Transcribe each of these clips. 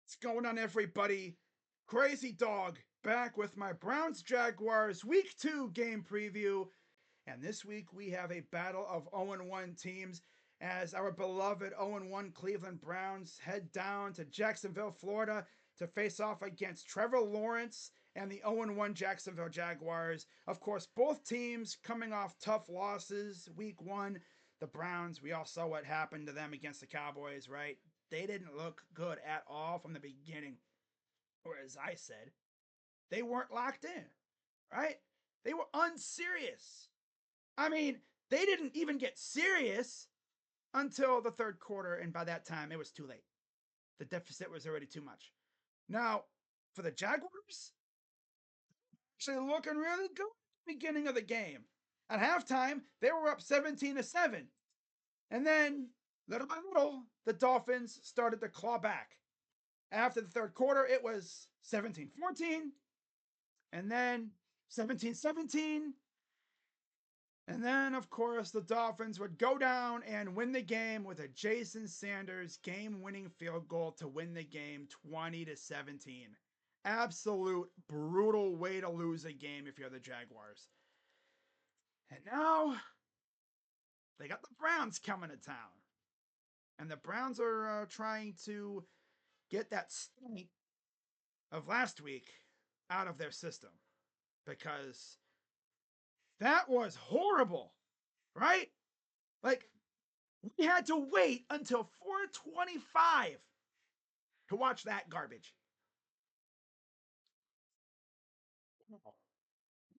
What's going on, everybody? Crazy Dog back with my Browns Jaguars Week 2 game preview. And this week we have a battle of 0-1 teams as our beloved 0-1 Cleveland Browns head down to Jacksonville, Florida to face off against Trevor Lawrence and the 0-1 Jacksonville Jaguars. Of course, both teams coming off tough losses week 1. The Browns, we all saw what happened to them against the Cowboys, right? They didn't look good at all from the beginning. Or as I said, they weren't locked in, right? They were unserious. I mean, they didn't even get serious until the third quarter, and by that time, it was too late. The deficit was already too much. Now, for the Jaguars, actually looking really good at the beginning of the game. At halftime, they were up 17-7. And then, little by little, the Dolphins started to claw back. After the third quarter, it was 17-14, and then 17-17. And then, of course, the Dolphins would go down and win the game with a Jason Sanders game-winning field goal to win the game 20-17. Absolute brutal way to lose a game if you're the Jaguars. And now they got the Browns coming to town. And the Browns are trying to get that stink of last week out of their system because that was horrible, right? Like, we had to wait until 4:25 to watch that garbage.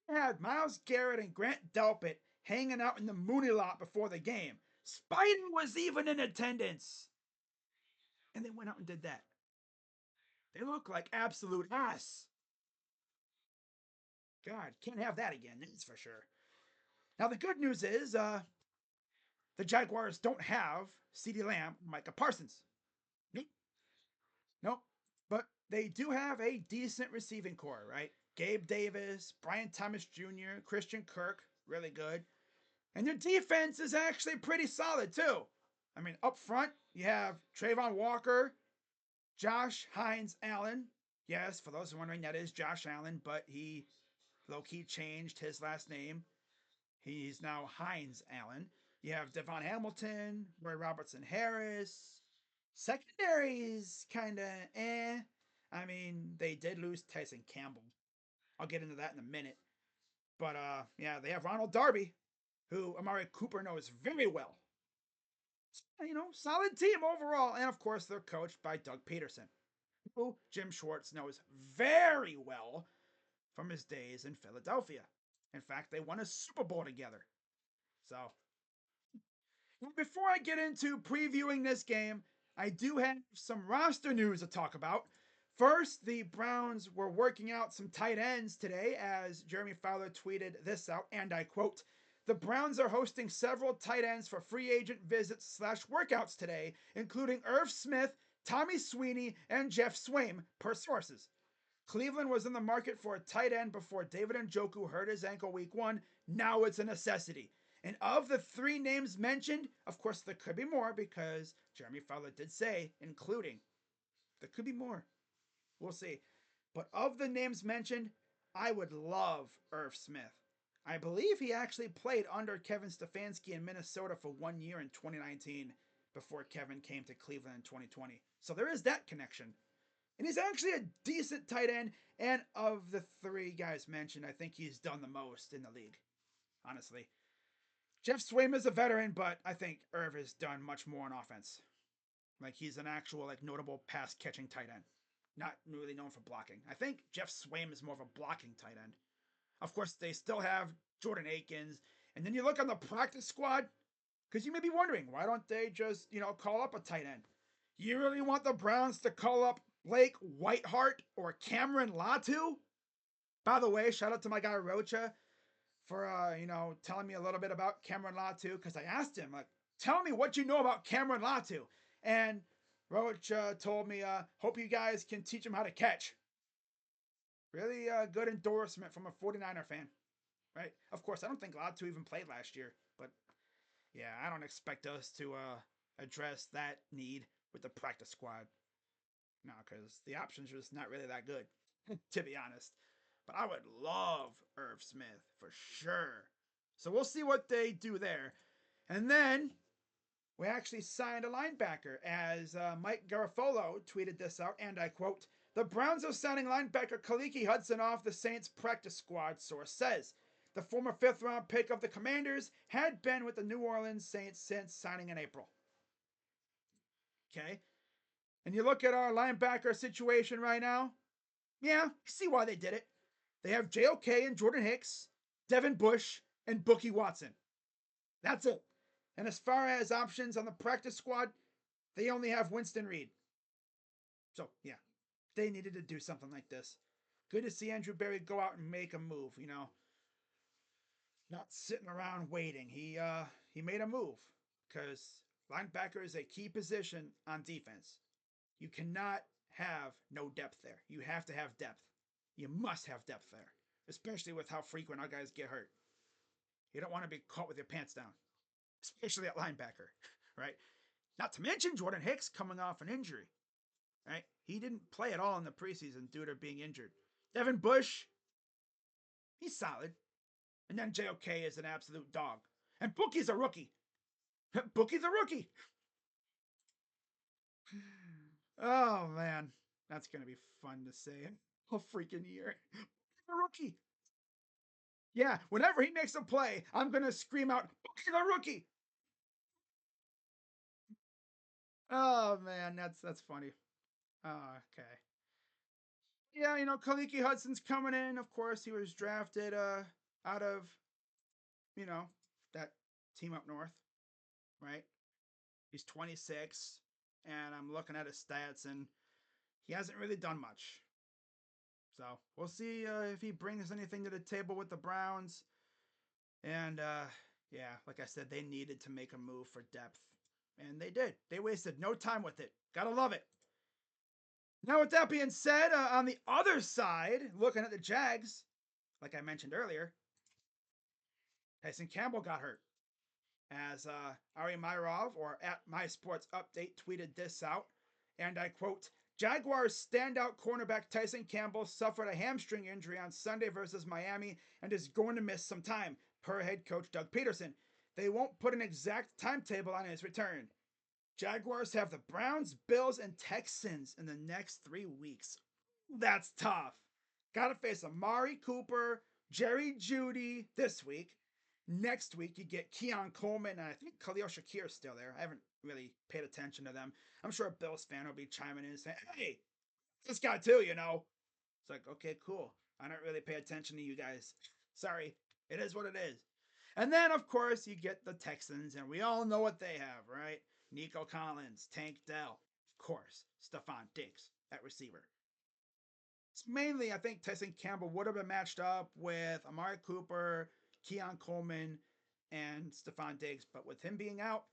We had Myles Garrett and Grant Delpit hanging out in the Mooney lot before the game. Spidey was even in attendance. And they went out and did that. They look like absolute ass. God, can't have that again, that's for sure. Now, the good news is the Jaguars don't have CeeDee Lamb, Micah Parsons. Nope. Nope. But they do have a decent receiving core, right? Gabe Davis, Brian Thomas Jr., Christian Kirk, really good. And their defense is actually pretty solid, too. I mean, up front, you have Trayvon Walker, Josh Hines Allen. Yes, for those wondering, that is Josh Allen, but he low-key changed his last name. He's now Hines Allen. You have Devon Hamilton, Roy Robertson Harris. Secondary's kind of eh. I mean, they did lose Tyson Campbell. I'll get into that in a minute. But yeah, they have Ronald Darby, who Amari Cooper knows very well. You know, solid team overall. And of course, they're coached by Doug Peterson, who Jim Schwartz knows very well from his days in Philadelphia. In fact, they won a Super Bowl together. So, before I get into previewing this game, I do have some roster news to talk about. First, the Browns were working out some tight ends today, as Jeremy Fowler tweeted this out, and I quote, "The Browns are hosting several tight ends for free agent visits / workouts today, including Irv Smith, Tommy Sweeney, and Jeff Swaim, per sources. Cleveland was in the market for a tight end before David Njoku hurt his ankle week 1. Now it's a necessity. And of the 3 names mentioned, of course, there could be more because Jeremy Fowler did say, including, there could be more. We'll see. But of the names mentioned, I would love Irv Smith. I believe he actually played under Kevin Stefanski in Minnesota for 1 year in 2019 before Kevin came to Cleveland in 2020. So there is that connection. And he's actually a decent tight end. And of the 3 guys mentioned, I think he's done the most in the league, honestly. Jeff Swaim is a veteran, but I think Irv has done much more on offense. Like, he's an actual, like, notable pass catching tight end. Not really known for blocking. I think Jeff Swaim is more of a blocking tight end. Of course, they still have Jordan Akins. And then you look on the practice squad, because you may be wondering, why don't they just, call up a tight end? You really want the Browns to call up Blake Whiteheart or Cameron Latu? By the way, shout out to my guy Rocha for telling me a little bit about Cameron Latu, because I asked him, like, tell me what you know about Cameron Latu. And Roach told me, hope you guys can teach him how to catch. Really good endorsement from a 49er fan, right? Of course, I don't think Latu even played last year, but yeah, I don't expect us to address that need with the practice squad. No, because the options are just not really that good, to be honest. But I would love Irv Smith for sure. So we'll see what they do there. And then we actually signed a linebacker, as Mike Garafolo tweeted this out, and I quote, "The Browns are signing linebacker Kaliki Hudson off the Saints practice squad," source says. The former fifth-round pick of the Commanders had been with the New Orleans Saints since signing in April. Okay? And you look at our linebacker situation right now, yeah, you see why they did it. They have JOK and Jordan Hicks, Devin Bush, and Bookie Watson. That's it. And as far as options on the practice squad, they only have Winston Reed. So, yeah, they needed to do something like this. Good to see Andrew Berry go out and make a move, not sitting around waiting. He made a move because linebacker is a key position on defense. You cannot have no depth there. You have to have depth. You must have depth there, especially with how frequent our guys get hurt. You don't want to be caught with your pants down, especially at linebacker, right? Not to mention Jordan Hicks coming off an injury, right? He didn't play at all in the preseason due to being injured. Devin Bush, he's solid. And then JOK is an absolute dog. And Bookie's a rookie. Bookie's a rookie. Oh, man. That's going to be fun to say a freaking year. A rookie. Yeah, whenever he makes a play, I'm going to scream out, Bookie's a rookie. Oh, man. That's funny. Oh, okay. Yeah, Kaliki Hudson's coming in. Of course, he was drafted out of, you know, that team up north, right? He's 26, and I'm looking at his stats, and he hasn't really done much. So we'll see if he brings anything to the table with the Browns. And yeah, like I said, they needed to make a move for depth, and they did. They wasted no time with it. Gotta love it. Now, with that being said, on the other side, looking at the Jags, like I mentioned earlier, Tyson Campbell got hurt. As Ari Myrov, or at My Sports Update, tweeted this out, and I quote, "Jaguars standout cornerback Tyson Campbell suffered a hamstring injury on Sunday versus Miami and is going to miss some time, per head coach Doug Peterson. They won't put an exact timetable on his return. Jaguars have the Browns, Bills, and Texans in the next 3 weeks. That's tough. Gotta face Amari Cooper, Jerry Jeudy this week. Next week, you get Keon Coleman, and I think Khalil Shakir's still there. I haven't really paid attention to them. I'm sure a Bills fan will be chiming in and saying, hey, this guy too, It's like, okay, cool. I don't really pay attention to you guys. Sorry. It is what it is. And then, of course, you get the Texans, and we all know what they have, right? Nico Collins, Tank Dell, of course, Stephon Diggs at receiver. It's mainly, I think Tyson Campbell would have been matched up with Amari Cooper, Keon Coleman, and Stephon Diggs. But with him being out,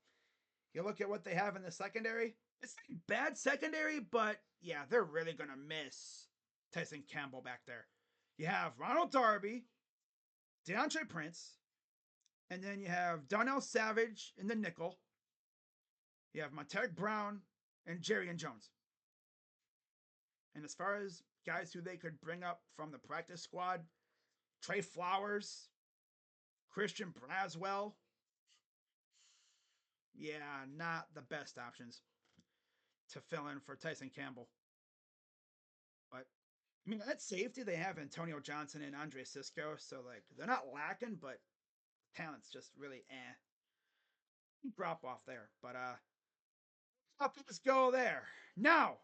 you look at what they have in the secondary. It's not bad secondary, but yeah, they're really going to miss Tyson Campbell back there. You have Ronald Darby, DeAndre Prince, and then you have Donnell Savage in the nickel. You have Monteric Brown and Jerry and Jones. And as far as guys who they could bring up from the practice squad, Trey Flowers, Christian Braswell, yeah, not the best options to fill in for Tyson Campbell. But I mean, at safety they have Antonio Johnson and Andre Cisco, so like they're not lacking, but talent's just really drop off there. But how things go there. Now,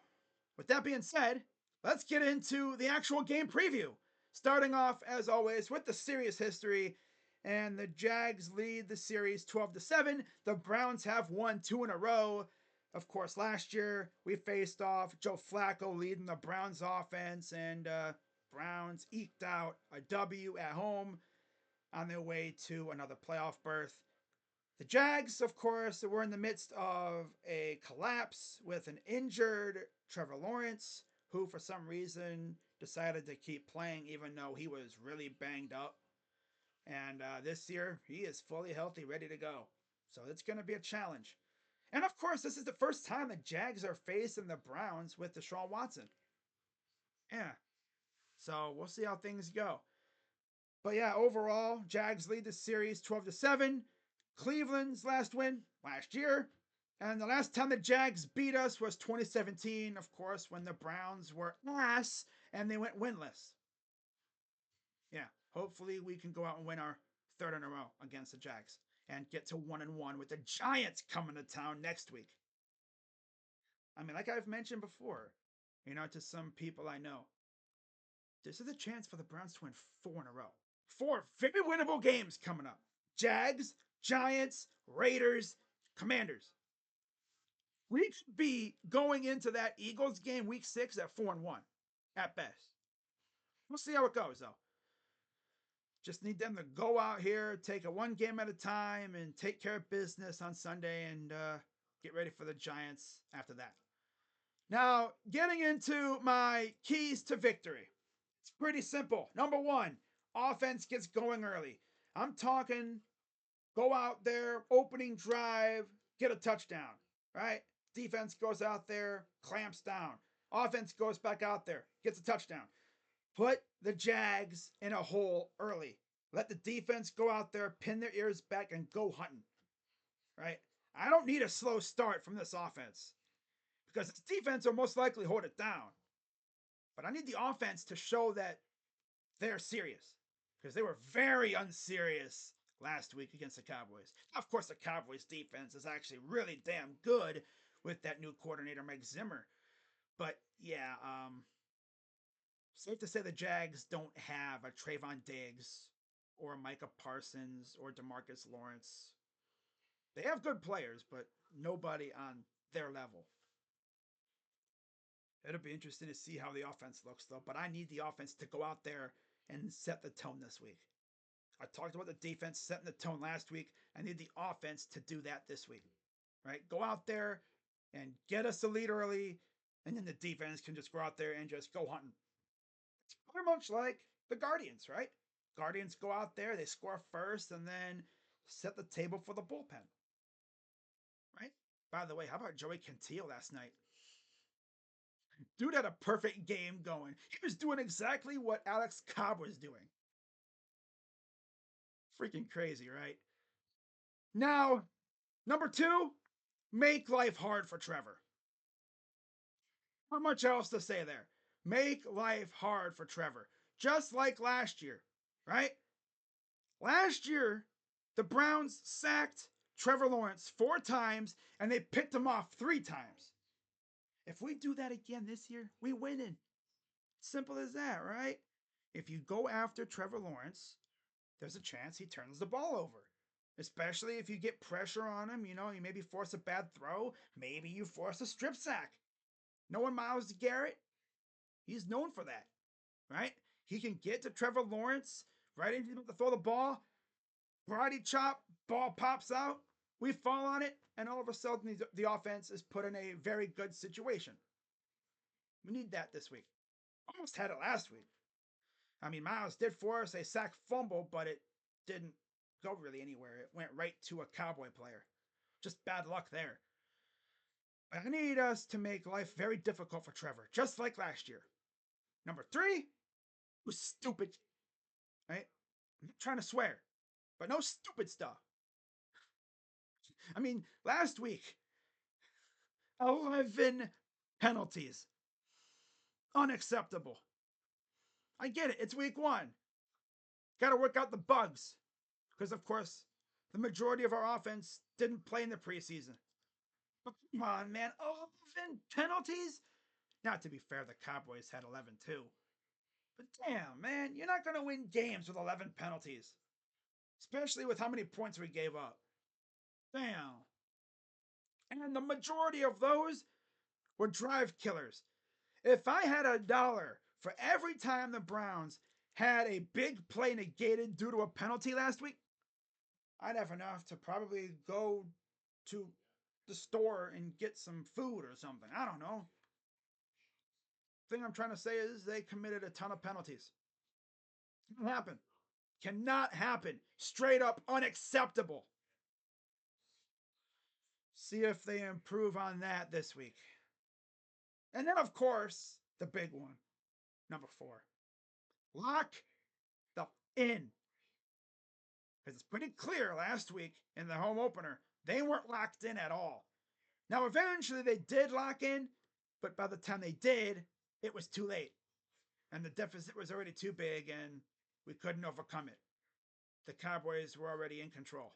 with that being said, let's get into the actual game preview. Starting off, as always, with the series history. And the Jags lead the series 12-7. The Browns have won 2 in a row. Of course, last year we faced off Joe Flacco leading the Browns offense, and Browns eked out a W at home on their way to another playoff berth. The Jags, of course, were in the midst of a collapse with an injured Trevor Lawrence, who for some reason decided to keep playing even though he was really banged up. And this year, he is fully healthy, ready to go. So it's going to be a challenge. And of course, this is the first time the Jags are facing the Browns with Deshaun Watson. Yeah. So we'll see how things go. But yeah, overall, Jags lead the series 12-7. Cleveland's last win last year. And the last time the Jags beat us was 2017, of course, when the Browns were ass and they went winless. Yeah, hopefully we can go out and win our third in a row against the Jags and get to 1-1 with the Giants coming to town next week. I mean, like I've mentioned before, to some people I know, this is a chance for the Browns to win four in a row. Four very winnable games coming up. Jags, Giants, Raiders, Commanders. We could be going into that Eagles game week 6 at 4-1 at best. We'll see how it goes though. Just need them to go out here, take it one game at a time, and take care of business on Sunday and get ready for the Giants after that. Now, getting into my keys to victory. It's pretty simple. Number one, offense gets going early. I'm talking go out there, opening drive, get a touchdown, right? Defense goes out there, clamps down. Offense goes back out there, gets a touchdown. Put the Jags in a hole early. Let the defense go out there, pin their ears back, and go hunting, right? I don't need a slow start from this offense because its defense will most likely hold it down. But I need the offense to show that they're serious because they were very unserious last week against the Cowboys. Of course, the Cowboys defense is actually really damn good with that new coordinator, Mike Zimmer. But yeah, safe to say the Jags don't have a Trayvon Diggs or Micah Parsons or Demarcus Lawrence. They have good players, but nobody on their level. It'll be interesting to see how the offense looks, though. But I need the offense to go out there and set the tone this week. I talked about the defense setting the tone last week. I need the offense to do that this week, right? Go out there and get us the lead early, and then the defense can just go out there and just go hunting. It's pretty much like the Guardians, right? Guardians go out there, they score first, and then set the table for the bullpen, right? By the way, how about Joey Cantillo last night? Dude had a perfect game going. He was doing exactly what Alex Cobb was doing. Freaking crazy, right? Now, number two, make life hard for Trevor. Not much else to say there. Make life hard for Trevor. Just like last year, right? Last year, the Browns sacked Trevor Lawrence 4 times and they picked him off 3 times. If we do that again this year, we win it. Simple as that, right? If you go after Trevor Lawrence, there's a chance he turns the ball over. Especially if you get pressure on him, you maybe force a bad throw, maybe you force a strip sack. Knowing Myles Garrett, he's known for that, right? He can get to Trevor Lawrence right into him to throw the ball, karate chop, ball pops out, we fall on it, and all of a sudden the offense is put in a very good situation. We need that this week. Almost had it last week. I mean, Myles did force a sack fumble, but it didn't go really anywhere. It went right to a Cowboy player. Just bad luck there. I need us to make life very difficult for Trevor, just like last year. Number three was stupid. Right? I'm not trying to swear, but no stupid stuff. I mean, last week, 11 penalties. Unacceptable. I get it. It's week one. Got to work out the bugs. Because, of course, the majority of our offense didn't play in the preseason. But come on, man. 11 penalties? Now, to be fair, the Cowboys had 11 too. But damn, man, you're not going to win games with 11 penalties. Especially with how many points we gave up. Damn. And the majority of those were drive killers. If I had $1 for every time the Browns had a big play negated due to a penalty last week, I'd have enough to probably go to the store and get some food or something. I don't know. Thing I'm trying to say is they committed a ton of penalties. Can't happen. Cannot happen. Straight up unacceptable. See if they improve on that this week. And then, of course, the big one, number 4. Lock the in. Because it's pretty clear last week in the home opener, they weren't locked in at all. Now, eventually they did lock in, but by the time they did, it was too late. And the deficit was already too big, and we couldn't overcome it. The Cowboys were already in control.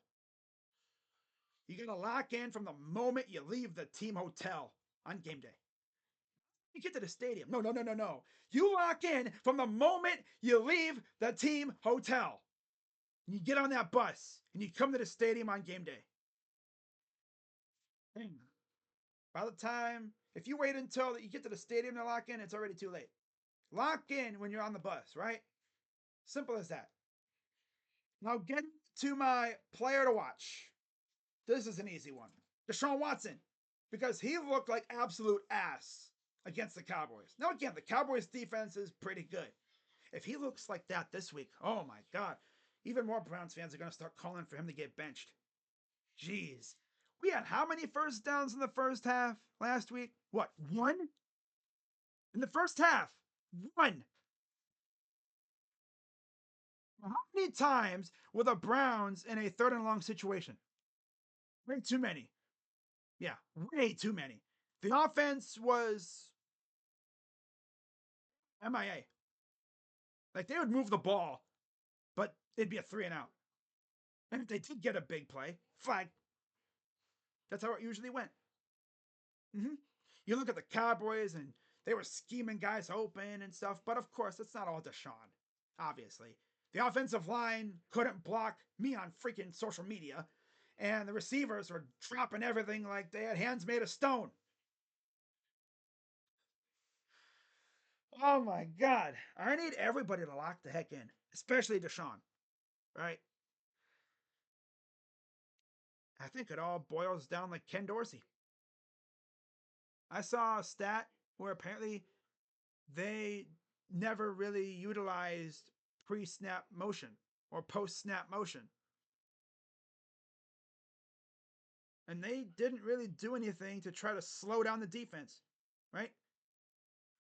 You got to lock in from the moment you leave the team hotel on game day. You get to the stadium. No. You lock in from the moment you leave the team hotel. And you get on that bus and you come to the stadium on game day. By the time, if you wait until you get to the stadium to lock in, it's already too late. Lock in when you're on the bus, right? Simple as that. Now get to my player to watch. This is an easy one. Deshaun Watson. Because he looked like absolute ass against the Cowboys. Now again, the Cowboys defense is pretty good. If he looks like that this week, oh my God. Even more Browns fans are going to start calling for him to get benched. Jeez. We had how many first downs in the first half last week? What, 1? In the first half, 1. How many times were the Browns in a 3rd and long situation? Way too many. Yeah, way too many. The offense was MIA. Like they would move the ball, but it'd be a 3 and out. And if they did get a big play, flag. That's how it usually went. Mm-hmm. You look at the Cowboys and they were scheming guys open and stuff, but of course, it's not all Deshaun, obviously. The offensive line couldn't block me on freaking social media, and the receivers were dropping everything like they had hands made of stone. Oh my God. I need everybody to lock the heck in, especially Deshaun, right? I think it all boils down like Ken Dorsey. I saw a stat where apparently they never really utilized pre snap motion or post snap motion. And they didn't really do anything to try to slow down the defense, right?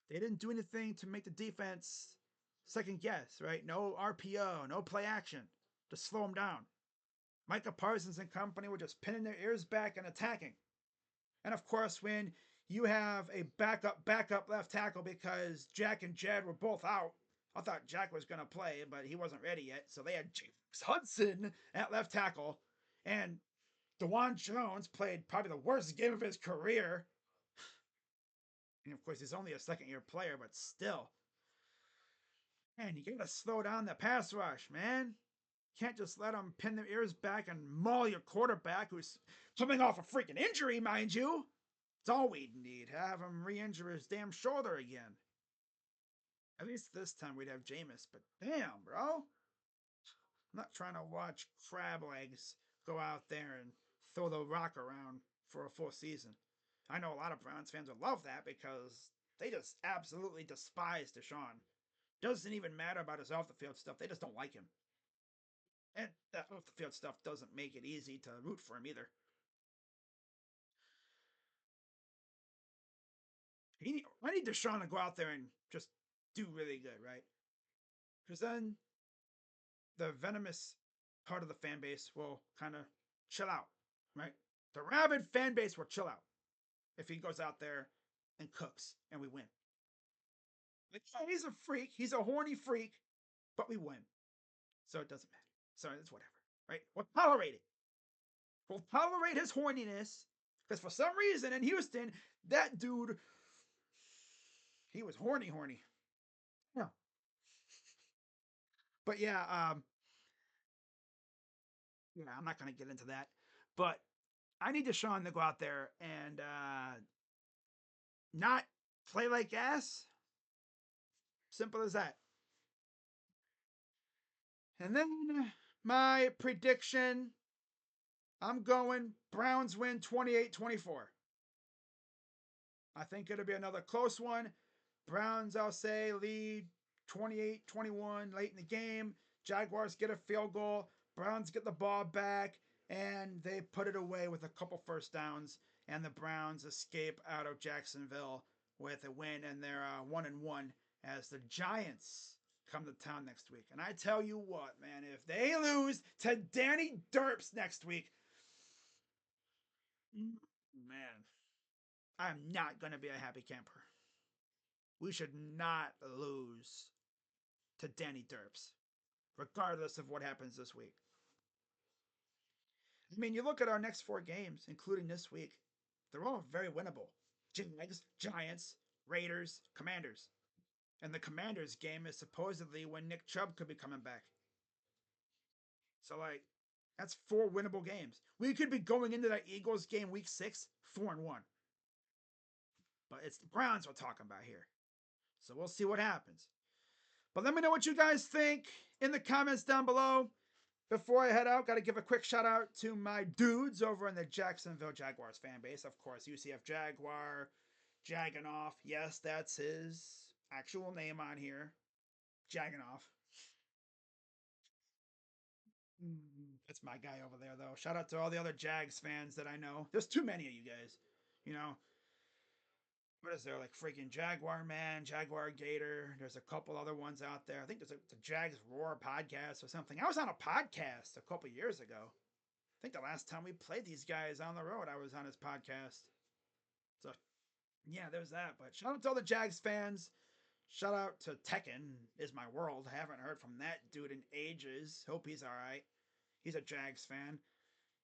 They didn't do anything to make the defense second guess, right? No RPO, no play action to slow them down. Micah Parsons and company were just pinning their ears back and attacking. And of course, when you have a backup left tackle because Jack and Jed were both out, I thought Jack was going to play, but he wasn't ready yet. So they had James Hudson at left tackle. And DeJuan Jones played probably the worst game of his career. And of course, he's only a second-year player, but still. Man, you gotta slow down the pass rush, man. Can't just let them pin their ears back and maul your quarterback who's coming off a freaking injury, mind you. It's all we need. Have him re-injure his damn shoulder again. At least this time we'd have Jameis, but damn, bro. I'm not trying to watch crab legs go out there and throw the rock around for a full season. I know a lot of Browns fans would love that because they just absolutely despise Deshaun. Doesn't even matter about his off the field stuff. They just don't like him. And that off the field stuff doesn't make it easy to root for him either. I need Deshaun to go out there and just do really good, right? Because then the venomous part of the fan base will kind of chill out, right? The rabid fan base will chill out if he goes out there and cooks and we win. Like, yeah, he's a freak. He's a horny freak, but we win. So it doesn't matter. So it's whatever, right? We'll tolerate it. We'll tolerate his horniness because for some reason in Houston, that dude, he was horny. Yeah. But yeah, I'm not going to get into that. But I need Deshaun to go out there and not play like ass. Simple as that. And then my prediction, I'm going Browns win 28-24. I think it'll be another close one. Browns, I'll say, lead 28-21 late in the game. Jaguars get a field goal. Browns get the ball back. and they put it away with a couple first downs, and the Browns escape out of Jacksonville with a win, and they're 1-1 as the Giants come to town next week. And I tell you what, man, if they lose to Danny Derps next week, man, I'm not going to be a happy camper. We should not lose to Danny Derps, regardless of what happens this week. I mean, you look at our next 4 games, including this week, they're all very winnable. Jags, Giants, Raiders, Commanders. And the Commanders game is supposedly when Nick Chubb could be coming back. So, like, that's 4 winnable games. We could be going into that Eagles game week 6, 4-1. But it's the Browns we're talking about here. So we'll see what happens. But let me know what you guys think in the comments down below. Before I head out, got to give a quick shout out to my dudes over in the Jacksonville Jaguars fan base. Of course, UCF Jaguar, Jagganoff. Yes, that's his actual name on here. Jagganoff. That's my guy over there, though. Shout out to all the other Jags fans that I know. There's too many of you guys. You know, what is there? Like freaking Jaguar Man, Jaguar Gator. There's a couple other ones out there. I think there's a Jags Roar podcast or something. I was on a podcast a couple years ago. I think the last time we played these guys on the road, I was on his podcast. So, yeah, there's that. But shout out to all the Jags fans. Shout out to Tekken is my world. I haven't heard from that dude in ages. Hope he's all right. He's a Jags fan.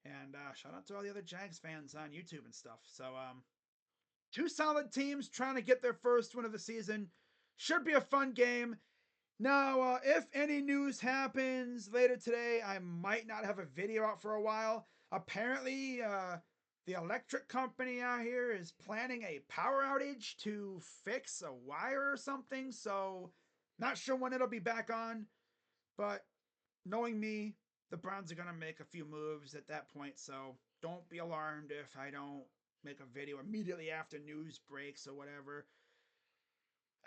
And shout out to all the other Jags fans on YouTube and stuff. So, 2 solid teams trying to get their first win of the season. Should be a fun game. Now, if any news happens later today, I might not have a video out for a while. Apparently, the electric company out here is planning a power outage to fix a wire or something. So, not sure when it'll be back on. But knowing me, the Browns are going to make a few moves at that point. So, don't be alarmed if I don't make a video immediately after news breaks or whatever.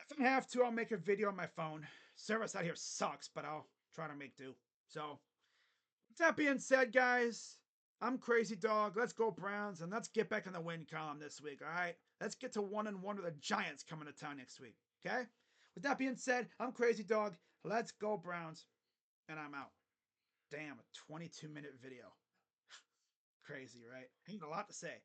If I have to, I'll make a video on my phone. Service out here sucks, but I'll try to make do. So, with that being said, guys, I'm Crazy Dog. Let's go Browns, and let's get back in the win column this week, all right? Let's get to 1-1 with the Giants coming to town next week, okay? With that being said, I'm Crazy Dog. Let's go Browns, and I'm out. Damn, a 22-minute video. Crazy, right? Ain't a lot to say.